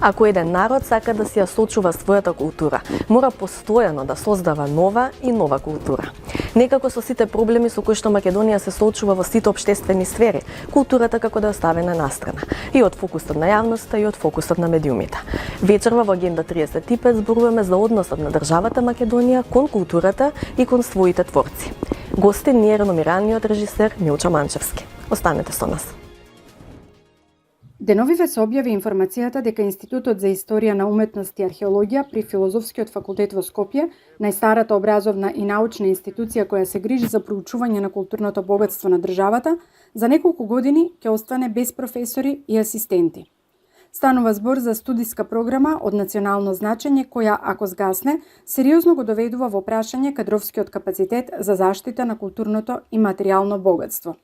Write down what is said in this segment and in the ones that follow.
Ако еден народ сака да си ја сочува својата култура, мора постојано да создава нова и нова култура. Некако со сите проблеми со кои што Македонија се соочува во сите општествени сфери, културата како да е оставена настрана, и од фокусот на јавноста и од фокусот на медиумите. Вечерва во Агенда 35 зборуваме за односот на државата Македонија кон културата и кон своите творци. Гостин ни е реномираниот режисер Милчо Манчевски. Останете со нас. Деновиве се објави информацијата дека Институтот за историја на уметност и археологија при Филозофскиот факултет во Скопје, најстарата образовна и научна институција која се грижи за проучување на културното богатство на државата, за неколку години ќе остане без професори и асистенти. Станува збор за студиска програма од национално значење која, ако сгасне, сериозно го доведува во прашање кадровскиот капацитет за заштита на културното и материјално богатство.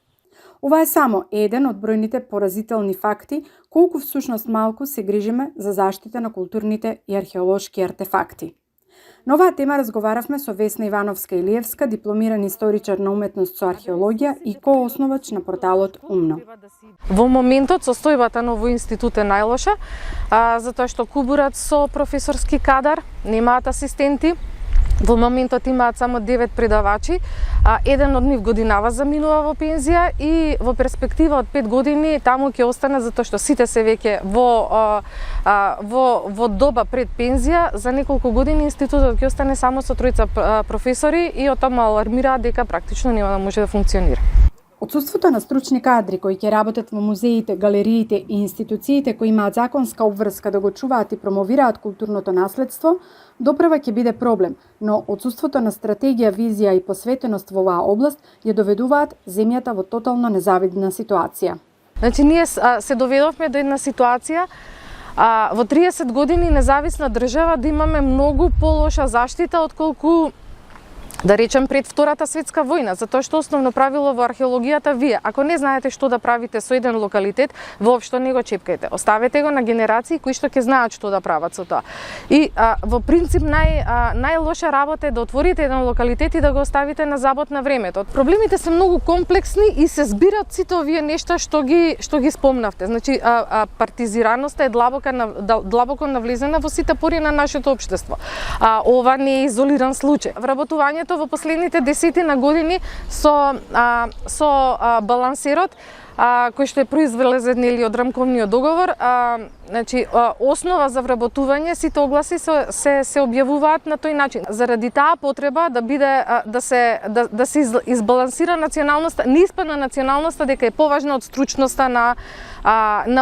Ова е само еден од бројните поразителни факти колку всушност малку се грижиме за заштита на културните и археолошки артефакти. На оваа тема разговаравме со Весна Ивановска-Илиевска, дипломиран историчар на уметност со археологија и коосновач на порталот Умно. Во моментот состојбата на овој институт е најлоша, затоа што кубурат со професорски кадар, немаат асистенти. Во моментот имаат само 9 предавачи, еден од нив годинава заминува во пензија и во перспектива од 5 години таму ќе остане затоа што сите се веќе во доба пред пензија. За неколку години институтот ќе остане само со 3 професори и од тоа алармираат дека практично нема да може да функционира. Отсуството на стручни кадри кои ќе работат во музеите, галериите и институциите кои имаат законска обврска да го чуваат и промовираат културното наследство, доправа ќе биде проблем, но отсуството на стратегија, визија и посветеност во оваа област ја доведуваат земјата во тотално незавидна ситуација. Значи, ние се доведовме до една ситуација во 30 години независна држава да имаме многу полоша заштита отколку да речем пред Втората светска војна, затоа што основно правило во археологијата вие, ако не знаете што да правите со еден локалитет, воопшто не го чепкајте. Оставете го на генерации кои што ќе знаат што да прават со тоа. И во принцип најлоша работа е да отворите еден локалитет и да го оставите на забот на времето. Проблемите се многу комплексни и се збират сите овие нешта што ги спомнавте. Значи партизираноста е длабоко навлезена во сите пори на нашето општество. Ова не е изолиран случај. Вработувањето во последните десетина години со балансерот кој што е произвелезен од рамковниот договор, значи основа за вработување сите огласи се објавуваат на тој начин. Заради таа потреба да биде да се избалансира националноста, не испадна националноста дека е поважна од стручноста на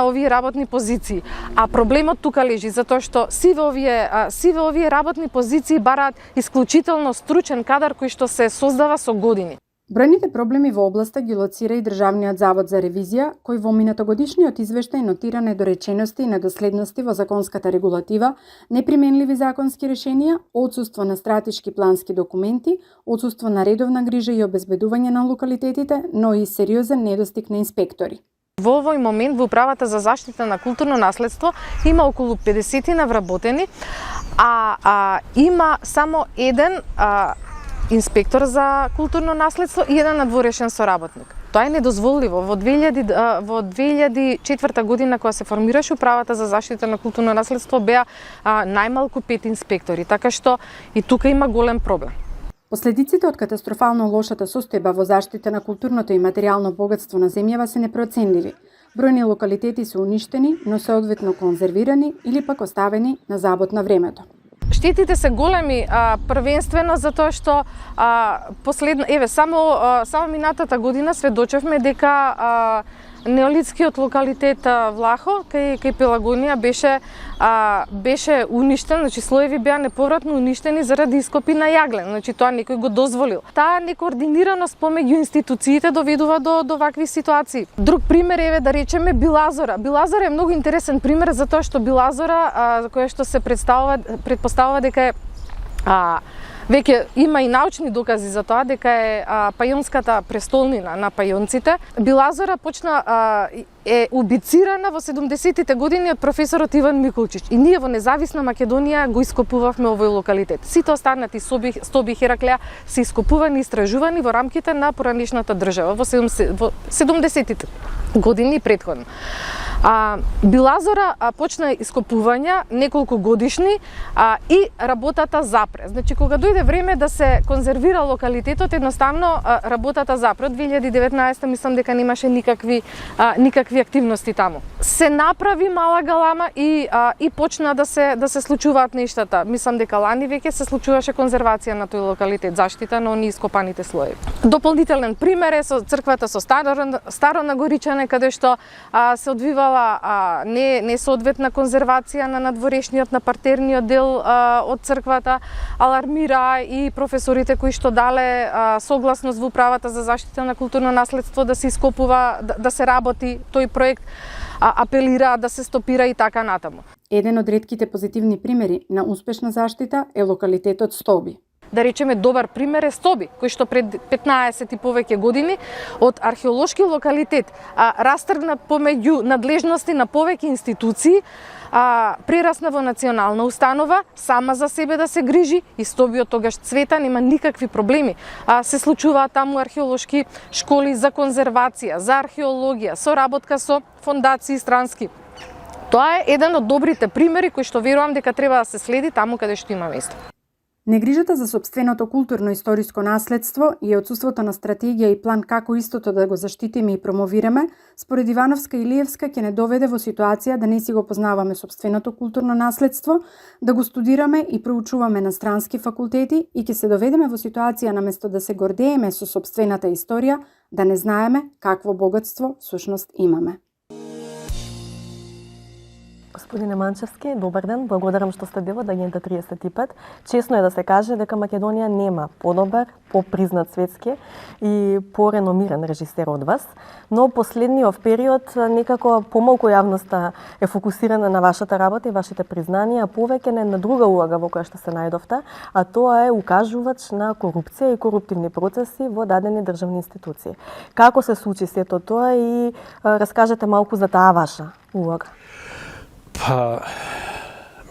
овие работни позиции. А проблемот тука лежи затоа што сиве овие работни позиции бараат исклучително стручен кадар кој што се создава со години. Бројните проблеми во областа ги лоцира и Државниот завод за ревизија, кој во минатогодишниот извештај нотира недоречености и недоследности во законската регулатива, неприменливи законски решенија, отсуство на стратешки плански документи, отсуство на редовна грижа и обезбедување на локалитетите, но и сериозен недостиг на инспектори. Во овој момент во Управата за заштита на културно наследство има околу 50 вработени, има само еден инспектор за културно наследство и еден надворешен соработник. Тоа е недозволиво. Во 2004 година кога се формираше Управата за заштита на културно наследство беа најмалку 5 инспектори, така што и тука има голем проблем. Последиците од катастрофално лошата состојба во заштита на културното и материјално богатство на земјава се непроценливи. Бројни локалитети се уништени, но соодветно конзервирани или пак оставени на забот на времето. Штетите се големи, првенствено затоа што само минатата година сведочевме дека неолитскиот локалитет Влахо кај Пелагонија беше уништен, значи слоеви беа неповратно уништени заради ископи на јаглен, значи тоа некој го дозволил. Таа некоординираност помеѓу институциите доведува до вакви ситуации. Друг пример е да речеме Билазора. Билазора е многу интересен пример затоа што Билазора, која што се претпоставува дека е веќе има и научни докази за тоа дека е пајонската престолнина на пајонците. Билазора е убицирана во 70-тите години од професорот Иван Миколчич. И ние во независна Македонија го ископувавме овој локалитет. Сите останати стоби Хераклеа се ископувани и истражувани во рамките на поранешната држава во 70-тите години претходно. Билазора почна ископувања неколку годишни и работата запре. Значи, кога дојде време да се конзервира локалитетот, едноставно работата запре. Од 2019 мислам дека немаше никакви активности таму. Се направи мала галама и почна да се случуваат нештата. Мислам дека лани веќе се случуваше конзервација на тој локалитет, заштита на оние ископаните слоеви. Дополнителен пример е со црквата со Старо Нагоричане, каде што се одвивала несоодветна конзервација на надворешниот, на партерниот дел од црквата. Алармира и професорите кои што дале согласност во управата за заштита на културно наследство да се ископува, да се работи тој проект, апелира да се стопира и така натаму. Еден од ретките позитивни примери на успешна заштита е локалитетот Стоби. Да речеме, добар пример е Стоби, кој што пред 15 и повеќе години од археолошки локалитет, растргнат помеѓу надлежности на повеќе институции, прерасна во национална установа, сама за себе да се грижи, и Стобиот тогаш цвета, нема никакви проблеми. Се случуваат таму археолошки школи за конзервација, за археологија, соработка со фондации странски. Тоа е еден од добрите примери кои што верувам дека треба да се следи таму каде што има место. Негрижата за сопственото културно-историско наследство и отсуството на стратегија и план како истото да го заштитиме и промовираме, според Ивановска и Илиевска ќе не доведе во ситуација да не си го познаваме сопственото културно наследство, да го студираме и проучуваме на странски факултети и ќе се доведеме во ситуација наместо да се гордееме со сопствената историја, да не знаеме какво богатство всушност имаме. Господине Манчевски, добар ден, благодарам што сте дел од Агента 35. Чесно е да се каже дека Македонија нема подобар, попризнат светски и пореномиран режисер од вас, но последниот период некако помалку јавноста е фокусирана на вашата работа и вашите признанија, а повеќе на друга улога во која што се најдовте, а тоа е укажувач на корупција и коруптивни процеси во дадени државни институции. Како се случи сето тоа и раскажете малку за таа ваша улога?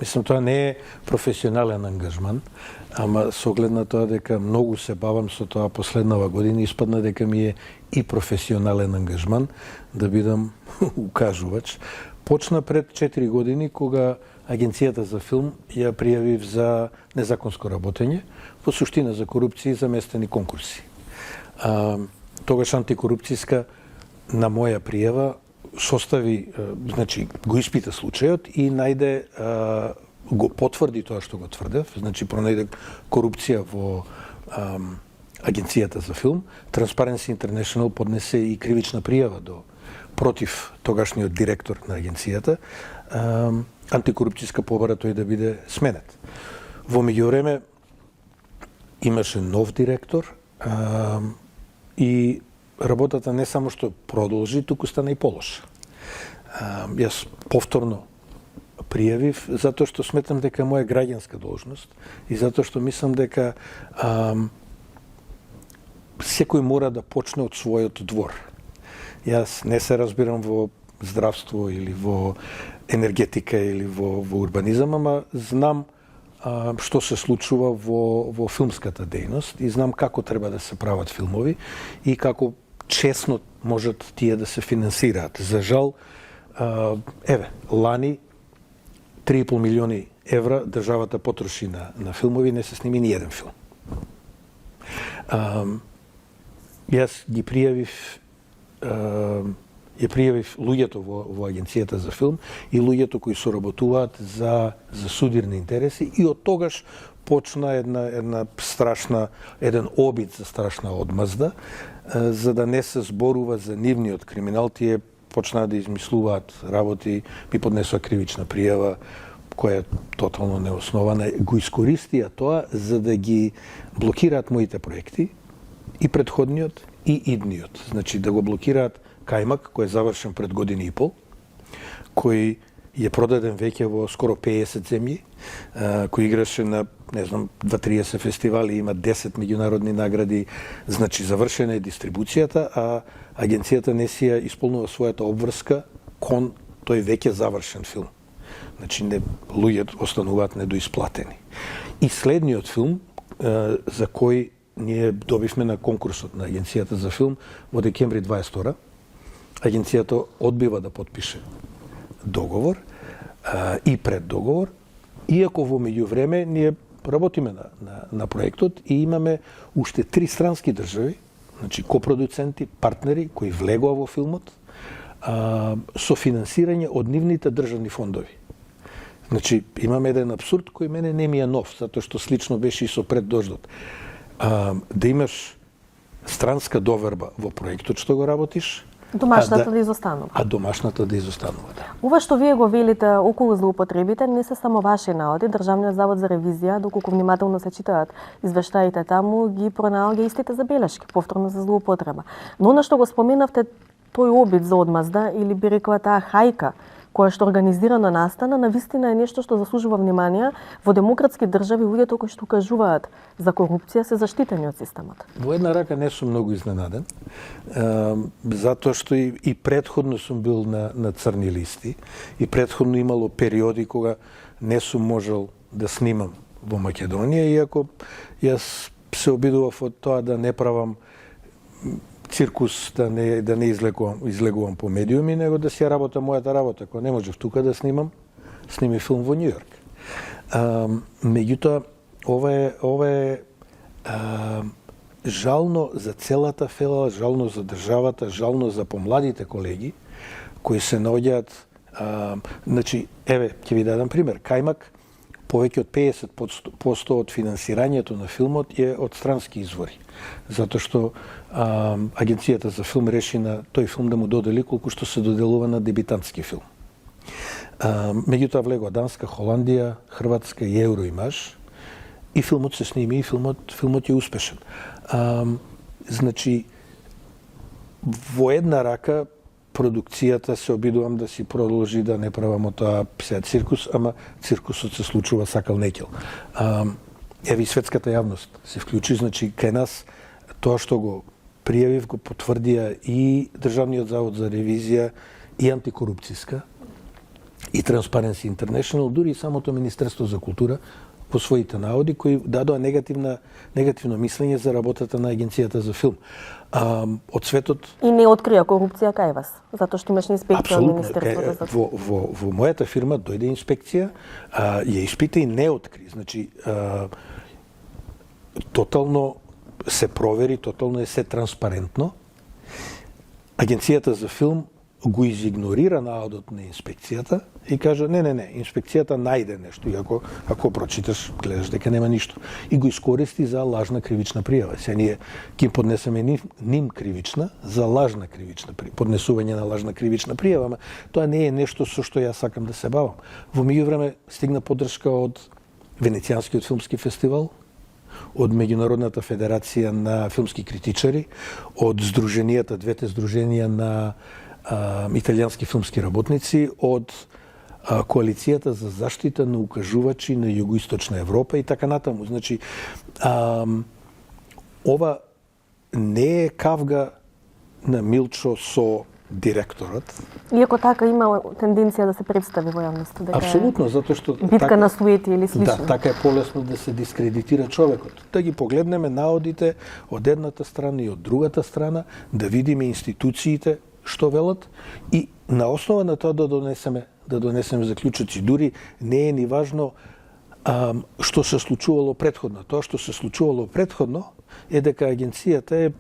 Мислам, тоа не е професионален ангажман, ама со оглед на тоа дека многу се бавам со тоа последнава година, испадна дека ми е и професионален ангажман да бидам укажувач. Почна пред 4 години, кога Агенцијата за филм ја пријавив за незаконско работење, во суштина за корупција и заместени конкурси. Тогаш антикорупцијска на моја пријава состави, значи, го испита случајот и најде, го потврди тоа што го тврдев, значи пронајде корупција во Агенцијата за филм. Transparency International поднесе и кривична пријава против тогашниот директор на агенцијата, антикорупцијска побара тој да биде сменет. Во меѓувреме имаше нов директор и работата не само што продолжи, туку стана и полоша. Јас повторно пријавив затоа што сметам дека моја граѓанска должност и затоа што мислам дека секој мора да почне од својот двор. Јас не се разбирам во здравство или во енергетика или во урбанизам, ама знам што се случува во филмската дејност и знам како треба да се прават филмови и како честно можат тие да се финансираат. За жал, лани 3,5 милиони евра државата потроши на филмови, не се сними ни еден филм. Јас ги пријавив луѓето во Агенцијата за филм и луѓето кои соработуваат за судирни интереси и од тогаш почна еден обид за страшна одмазда, за да не се зборува за нивниот криминал. Тие почнаа да измислуваат работи, ми поднесоа кривична пријава, која е тотално неоснована. Го искористија тоа за да ги блокираат моите проекти, и предходниот, и идниот. Значи да го блокираат Кајмак, кој е завршен пред година и пол, кој е продаден веќе во скоро 50 земји, кој играше на, не знам, 2-30 фестивали, има 10 меѓународни награди, значи завршена е дистрибуцијата, а агенцијата не си ја исполнува својата обврска кон тој веќе завршен филм. Значи луѓето остануваат недоисплатени. И следниот филм за кој ние добивме на конкурсот на Агенцијата за филм во декември 22, агенцијата одбива да потпише договор и пред договор, иако во меѓувреме ние работиме на проектот и имаме уште 3 странски држави, значи копродуценти, партнери кои влегоа во филмот, со финансирање од нивните државни фондови. Значи, имаме еден абсурд кој мене не ми е нов, затоа што слично беше и со пред дождот. Да имаш странска доверба во проектот што го работиш, Домашната да изостанува. А домашната да изостанува, да. Ова што вие го велите околу злоупотребите не се само ваши наоди. Државниот завод за ревизија, доколку внимателно се читаат извештаите таму, ги пронаоѓа истите забелешки, повторно за злоупотреба. Но она што го споменавте, тој обид за одмазда, или би рекла таа хајка, која што организирано настана, навистина е нешто што заслужува внимание. Во демократски држави луѓето кои што кажуваат за корупција се заштитени од системот. Во една рака не сум многу изненаден, затоа што и претходно сум бил на црни листи, и претходно имало периоди кога не сум можел да снимам во Македонија, иако јас се обидував од тоа да не правам циркус, да не излегувам по медиуми, него да си работам мојата работа. Ако не можев тука да снимам, сними филм во Њујорк. Меѓутоа, ова е жално за целата фела, жално за државата, жално за помладите колеги кои се наоѓаат. Значи, еве, ќе ви дадам пример. Кајмак, повеќе од 50% од финансирањето на филмот е од странски извори. Затоа што Агенцијата за филм реши на тој филм да му додели колку што се доделува на дебитантски филм. Меѓутоа влегоа Данска, Холандија, Хрватска и Евроимаж, и филмот се сними и филмот е успешен. Значи, во една рака продукцијата се обидувам да си продолжи, да не правам од тоа сега циркус, ама циркусот се случува сакал некел. Еве и светската јавност се вклучи, значи кај нас тоа што го пријавив го потврдија и Државниот завод за ревизија, и антикорупцијска, и Transparency International, дури и самото Министерство за култура по своите наводи кои дадоа негативно мислење за работата на Агенцијата за филм. Од светот И не открија корупција кај вас, затоа што имаш инспекција од Министерството за во мојата фирма дојде инспекција, ја испита и не откри. Значи, тотално се провери, тотално е се транспарентно. Агенцијата за филм го изигнорира наодот на инспекцијата и кажа не, инспекцијата најде нешто, и ако прочиташ, гледаш дека нема ништо. И го искористи за лажна кривична пријава. Се ние ќе поднесеме ним кривична за лажна кривична пријава, поднесување на лажна кривична пријава, ама тоа не е нешто со што јас сакам да се бавам. Во меѓувреме стигна поддршка од Венецијанскиот филмски фестивал, од Меѓународната федерација на филмски критичари, од двете здруженија на италијански филмски работници, од Коалицијата за заштита на укажувачи на Југоисточна Европа и така натаму. Значи, ова не е кавга на Милчо со директорот. Иако така има тенденција да се представи во јавноста дека Апсолутно, затоа што битка на суети или слично. Да, така е полесно да се дискредитира човекот. Да ги погледнеме наодите од едната страна и од другата страна, да видиме институциите што велат и на основа на тоа да донесеме заклучоци. Дури не е ни важно што се случувало претходно. Тоа што се случувало претходно е дека агенцијата е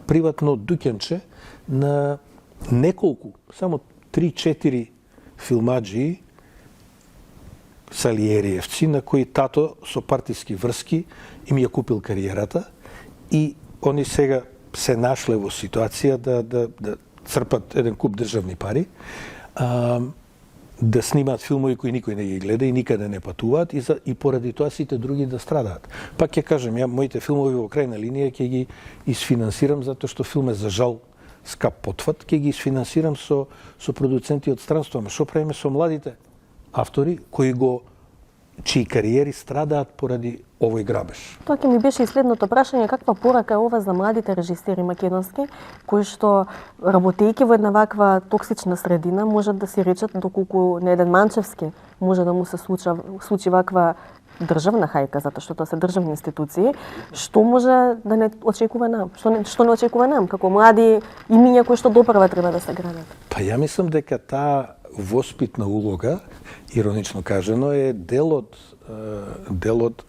приватно дуќенче на неколку, само 3-4 филмаджии, салиериевци, на кои тато со партиски врски им ја купил кариерата и они сега се нашле во ситуација да црпат еден куп државни пари, да снимаат филмови кои никој не ги гледа и никаде не патуваат и поради тоа сите други да страдаат. Пак ќе кажем, моите филмови во крајна линија ќе ги isfinansирам затоа што филм е за жал скап потфат, ќе ги isfinansирам со продуценти од странство. Ама што правиме со младите автори чии кариери страдаат поради овој грабеж? Тоа ќе ми беше и следното прашање, каква порака е ова за младите режисери македонски, кои што работејќи во една ваква токсична средина можат да си речат доколку на еден Манчевски може да му се случи ваква државна хајка, затоа што тоа се државни институции, што може да не очекува нам? Што не очекува нам како млади имиња кои што допрва треба да се градат? Па ја мислам дека таа воспитна улога, иронично кажено, е дел од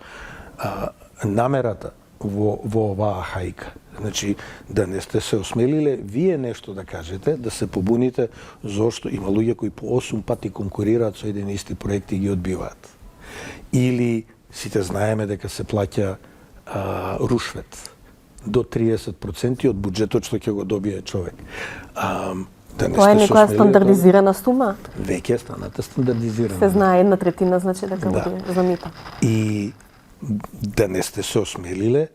намерата во оваа хајка. Значи, да не сте се осмелиле вие нешто да кажете, да се побуните зошто има луѓе кои по 8 пати конкурираат со еден исти проект и ги одбиваат. Или сите знаеме дека се плаќа рушвет до 30% од буџетот што ќе го добие човек. Да не Тоа е некоја стандардизирана сума? Веќе е станата стандардизирана. Се знае 1/3, значи дека буде за мито. И да не сте се осмелиле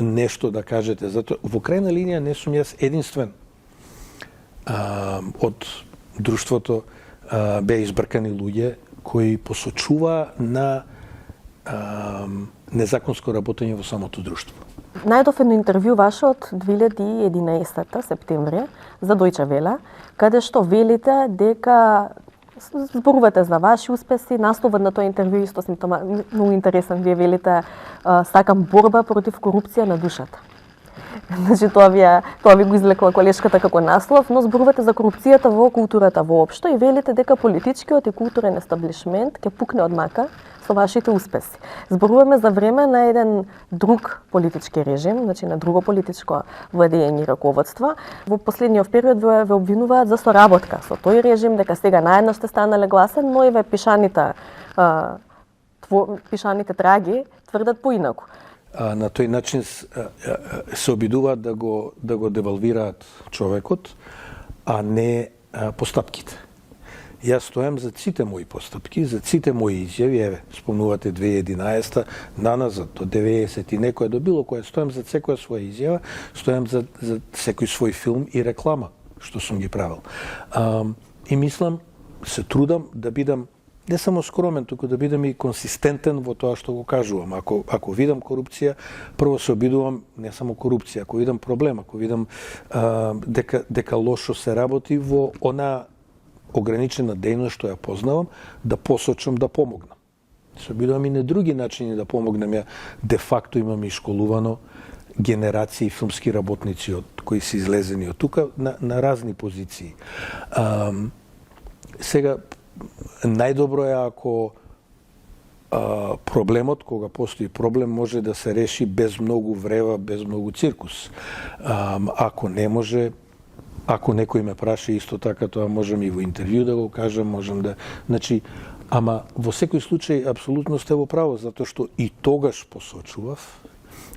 нешто да кажете, затоа во крајна линија не сум јас единствен од друштвото беа избркани луѓе кои посочува на незаконско работење во самото друштво. Најдов едно интервју ваше од 2011 септември за Дојче Веле, каде што велите дека зборувате за ваши успеси, насловот на тоа интервју исто многу интересен, вие велите сакам борба против корупција на душата. Значи тоа ви го излекла колешката како наслов, но зборувате за корупцијата во културата воопшто и велите дека политичкиот и културен естаблишмент ќе пукне од мака со вашите успеси. Зборуваме за време на еден друг политички режим, значи на друго политичко владење и раководство. Во последниот период ве обвинуваат за соработка со тој режим, дека сега наедно сте станале гласен, но и ве пишаните траги тврдат поинаку. На тој начин се обидуваат да го девалвираат човекот, а не постапките. Јас стојам за сите мои постапки, за сите мои изјави, еве, спомнувате 2011-та, наназад до 90 и некоја до било која, стојам за секоја своја изјава, стојам за секој свој филм и реклама, што сум ги правил. И мислам, се трудам да бидам не само скромен, туку да бидам и консистентен во тоа што го кажувам. Ако видам корупција, прво се обидувам не само корупција, ако видам проблем, ако видам дека лошо се работи во она ограничена дејност што ја познавам, да посочам да помогнам. Се обидувам и на други начини да помогнам. Ја де факто имам и школувано генерации филмски работници кои се излезени од тука на разни позиции. Сега, најдобро е ако проблемот, кога постои проблем, може да се реши без многу врева, без многу циркус. Ако не може, ако некој ме праша исто така, тоа можем и во интервју да го кажам, можем да... Значи, ама во секој случај, апсолутно сте во право, затоа што и тогаш посочував,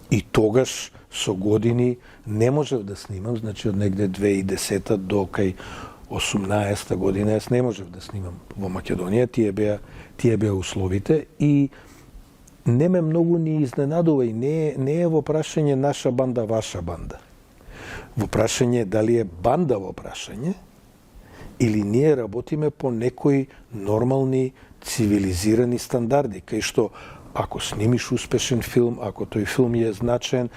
и тогаш со години не можев да снимам, значи од негде 2010 до кај 18-та година јас не можев да снимам во Македонија, тие беа условите и не ме многу ни изненадува и не е во прашање наша банда, ваша банда. Во прашање дали е банда во прашање или ние работиме по некои нормални цивилизирани стандарди, кај што ако снимиш успешен филм, ако тој филм е значен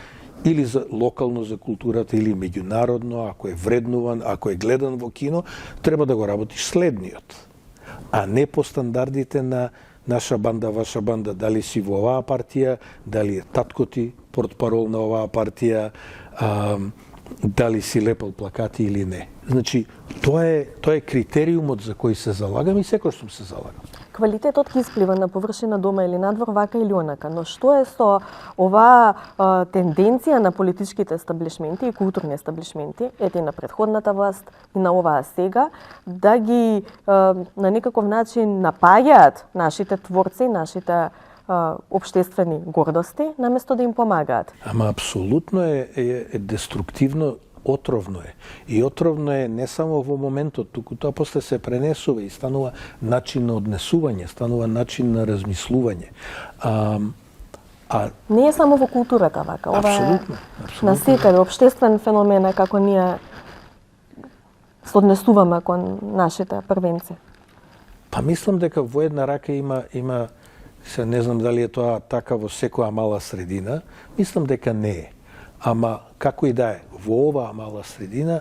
или за локално за културата или меѓународно, ако е вреднуван, ако е гледан во кино, треба да го работиш следниот, а не по стандардите на наша банда, ваша банда, дали си во оваа партија, дали е татко ти портпарол на оваа партија, дали си лепал плакати или не. Значи, тоа е критериумот за кој се залагам и секој што се залагам. Квалитетот ќе исплива на површина дома или надвор вака или онака, но што е со оваа тенденција на политичките естаблишменти и културни естаблишменти, ети на претходната власт и на оваа сега, да ги на некаков начин напаѓаат нашите творци, нашите општествени гордости, наместо да им помагаат? Ама апсолутно е деструктивно, отровно е. И отровно е не само во моментот, туку тоа после се пренесува и станува начин на однесување, станува начин на размислување. Не е само во културата вака, ова апсолутно, е на секаде општествен феномен како ние се однесуваме кон нашите првенци. Па мислам дека во една рака има се не знам дали е тоа така во секоја мала средина, мислам дека не е. Ама како и да е, во оваа мала средина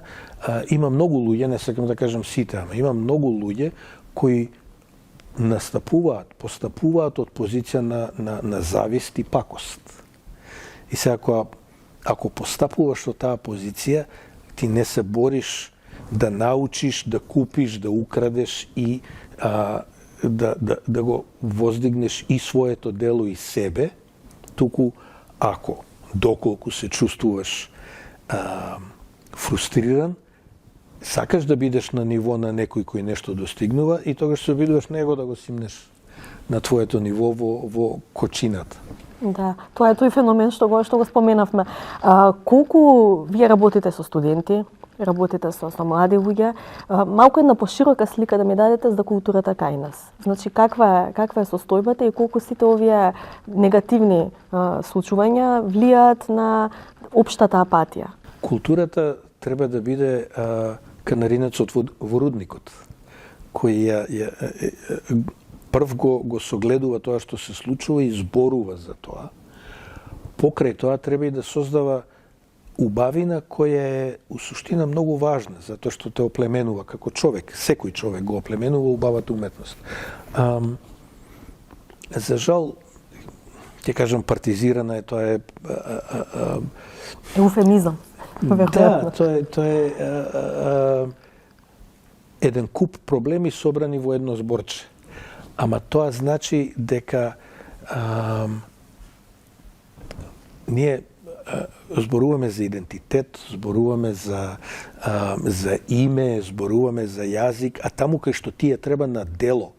има многу луѓе, не сакам да кажам сите, ама има многу луѓе кои настапуваат, постапуваат од позиција на завист и пакост. И сега ако постапуваш од таа позиција, ти не се бориш, да научиш, да купиш, да украдеш и да го воздигнеш и своето дело и себе, туку ако, доколку се чувствуваш фрустриран, сакаш да бидеш на ниво на некој кој нешто достигнува и тогаш се обидуваш него да го симнеш на твоето ниво во кочината. Да, тоа е тој феномен што го споменавме. Колку вие работите со студенти, работите со млади луѓе, малку една поширока слика да ми дадете за културата кај нас. Значи каква е состојбата и колку сите овие негативни случувања влијаат на општата апатија? Културата треба да биде канаринецот во рудникот, кој прв го согледува тоа што се случува и зборува за тоа. Покрај тоа треба и да создава убавина која е у суштина многу важна, затоа што те оплеменува како човек. Секој човек го оплеменува убавата уметност. За жал, ќе кажам, партизирана е, тоа е... Еуфемизам. Да, тоа е еден куп проблеми собрани во едно зборче. Ама тоа значи дека ние зборуваме за идентитет, зборуваме за име, зборуваме за јазик, а таму кај што тие треба на дело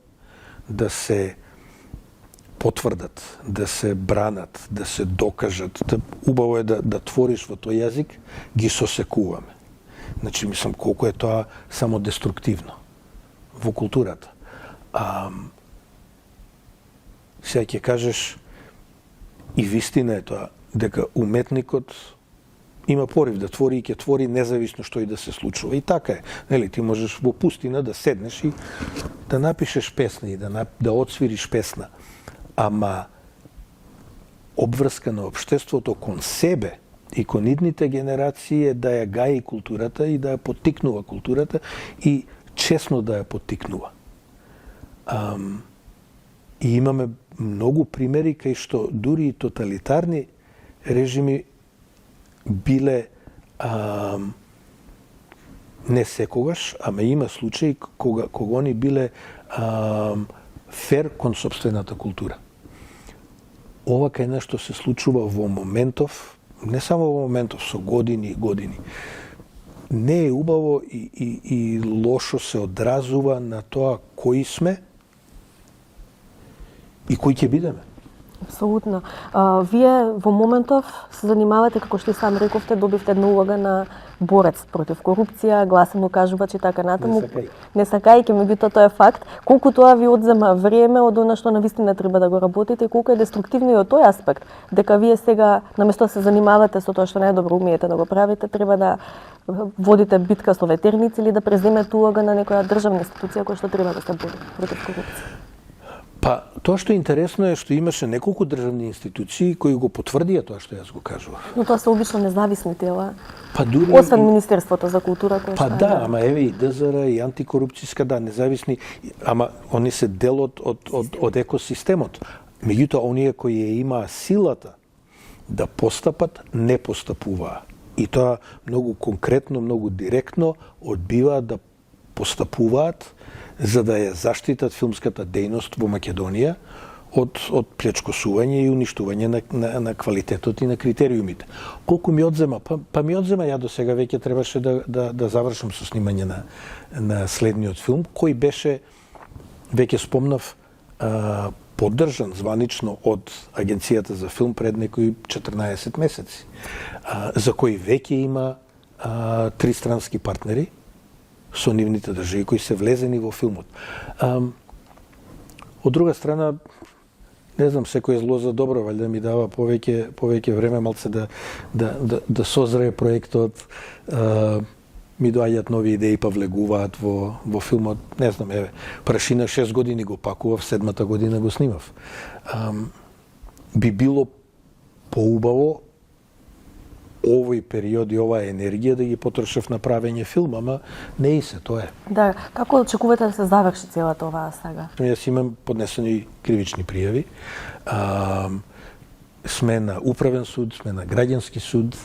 да се потврдат, да се бранат, да се докажат. Убаво е да твориш во тој јазик, ги сосекуваме. Значи, мислам, колку е тоа само деструктивно во културата. Сега ќе кажеш, и вистина е тоа, дека уметникот има порив да твори и ќе твори независно што и да се случува. И така е. Нели, ти можеш во пустина да седнеш и да напишеш песна и да отсвириш песна. Ама обврска на општеството кон себе и кон идните генерации е да ја гаи културата и да ја поттикнува културата и честно да ја поттикнува. И имаме многу примери кај што дури и тоталитарни режими биле не секогаш, ама има случаи кога они биле фер кон собствената култура. Ова кај нешто се случува во моментов, не само во моментов, со години и години. Не е убаво и лошо се одразува на тоа кои сме и кои ќе бидеме. Апсолутно. Вие во моментов се занимавате, како што и сам рековте, добивте една улога на борец против корупција, гласен укажувач и така натаму. Не сакајќи, меѓутоа тоа е факт. Колку тоа ви одзема време од она што навистина треба да го работите и колку е деструктивно и од тој аспект, дека вие сега наместо да се занимавате со тоа што најдобро умеете да го правите, треба да водите битка со ветерници или да преземете улога на некоја државна институција која што треба да се бори против корупција. Па, тоа што е интересно е што имаше неколку државни институции кои го потврдија тоа што јас го кажував. Но тоа се обично независни тела. Па дури освен Министерството за култура кој па да, ама еве и ДЗР и антикорупцијска, да, независни, ама они се дел од екосистемот. Меѓутоа оние кои ја имаа силата да постапат, не постапуваа. И тоа многу конкретно, многу директно одбиваат да постапуваат за да ја заштитат филмската дејност во Македонија од плечкосување и уништување на квалитетот и на критериумите. Колку ми одзема? Па ми одзема, ја до сега веќе требаше да завршам со снимање на следниот филм, кој беше, веќе спомнав, поддржан званично од Агенцијата за филм пред некои 14 месеци, за кој веќе има тристрански партнери со нивните држави кои се влезени во филмот. Од друга страна, не знам, секој е зло за добро, валјда ми дава повеќе време малце да созрее проектот, ми доаѓаат нови идеи па влегуваат во филмот. Не знам, еве, Прашина 6 години го пакував, 7-та година го снимав. Би било поубаво овој период и оваа енергија да ги потрошев на правење филм, ама не и се, тоа е. Да, како очекувате да се заврши целата оваа сага? Јас имам поднесени кривични пријави. сме на управен суд, сме на граѓански суд.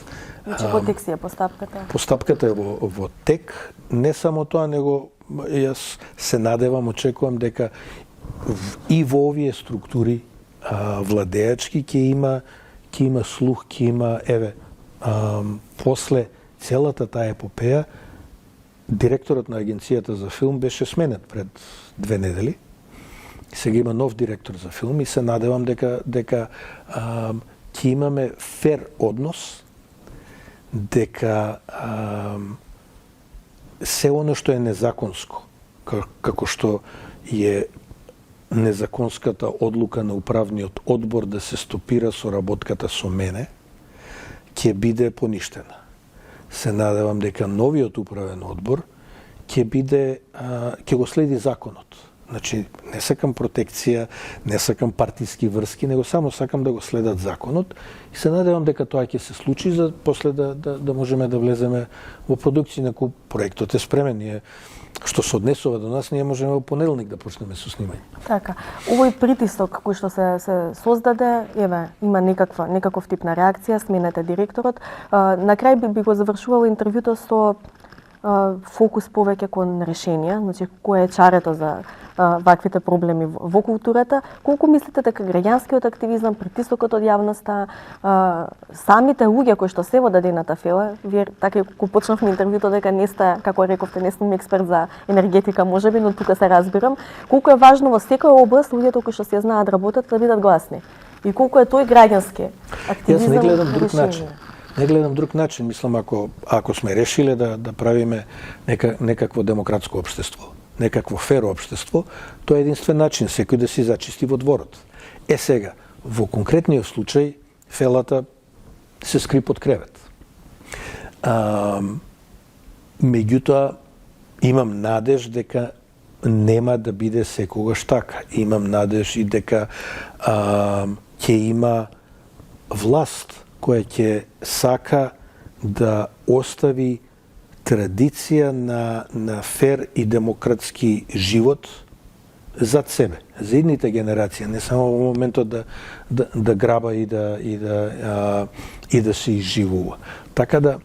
Значи, во тек си е постапката? Постапката е во тек. Не само тоа, него јас се надевам, очекувам дека и во овие структури владеачки ќе има слух, ќе има, после целата таа епопеја, директорот на Агенцијата за филм беше сменет пред 2 недели. Сега има нов директор за филм и се надевам дека ќе имаме фер однос, дека се оно што е незаконско, како што е незаконската одлука на управниот одбор да се стопира соработката со мене, ќе биде поништена. Се надевам дека новиот управен одбор ќе го следи законот. Значи, не сакам протекција, не сакам партиски врски, него само сакам да го следат законот и се надевам дека тоа ќе се случи за после да можеме да влеземе во продукција. Неко проектот е спремен. Ние, што се однесува до нас, ние можеме во понеделник да почнеме со снимање. Така, овој притисок кој што се создаде, има некаков тип на реакција, сменете директорот. На крај би го завршувало интервјуто со фокус повеќе кон решенија, значи кое е чарето за ваквите проблеми во културата. Колку мислите дека граѓанскиот активизам, притисокот од јавноста, самите луѓе кои што се во дадената фела, вие така кога почнавме интервјуто дека не сте, како рековте, не сум експерт за енергетика можеби, но тука се разбирам, колку е важно во секоја област луѓето кои што се знаат работат да бидат гласни. И колку е тој граѓански активизам. Јас не гледам друг начин. Не гледам друг начин. Мислам, ако сме решиле да правиме некакво демократско општество, некакво фер општество, тоа е единствен начин, секој да си зачисти во дворот. Сега, во конкретниот случај, фелата се скри под кревет. Меѓутоа, имам надеж дека нема да биде секогаш така. Имам надеж и дека ќе има власт која ќе сака да остави традиција на фер и демократски живот зад себе, за идните генерации, не само во моментот да граба и да се изживува. Така да,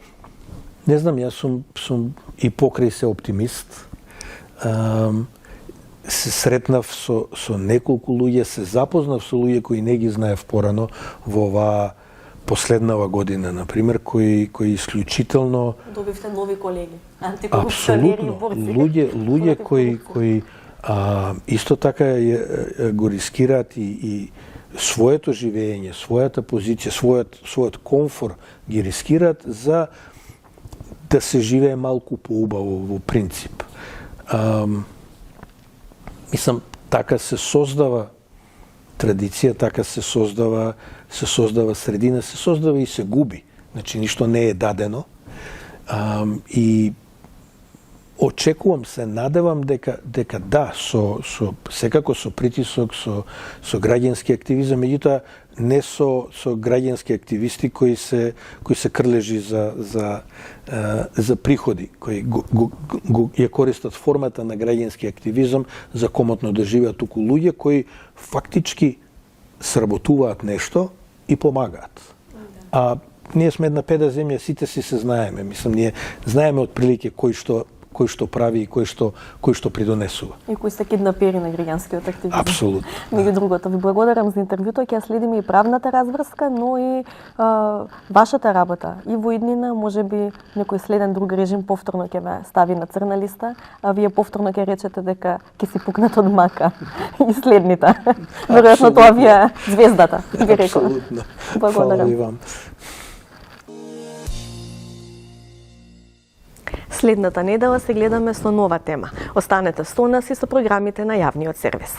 не знам, јас сум и покрај се оптимист. Се сретнав со неколку луѓе, се запознав со луѓе кои не ги знаев порано во оваа последнава година, например, кои исклучително добивте нови колеги, антикорупционери и борци. Луѓе кои исто така го рискираат и своето живење, својата позиција, својот комфор ги рискираат за да се живее малку поубаво во принцип. Мислам, така се создава традиција, така се создава средина, се создава и се губи. Значи, ништо не е дадено. И очекувам, се надевам дека да, секако со притисок, со граѓански активизам, меѓутоа не со граѓански активисти кои се крлежи за приходи, кои ја користат формата на граѓански активизам за комотно да живеат околу луѓе кои фактички сработуваат нешто и помагаат. А ние сме една педа земја, сите си се знаеме. Мислам, ние знаеме отприлике кој што прави и кој што придонесува. И кои се киднапери на граѓанскиот активизам. Апсолутно. Меѓу другото, ви благодарам за интервјуто, ќе следиме и правната разврска, но и вашата работа. И во иднина, можеби некој следен друг режим повторно ќе ве стави на црна листа, а вие повторно ќе речете дека ќе си пукнат од мака и следните. Веројатно тоа ви е звездата, ви реков. Апсолутно. Благодарам. Фала и вам. Следната недела се гледаме со нова тема. Останете со нас и со програмите на јавниот сервис.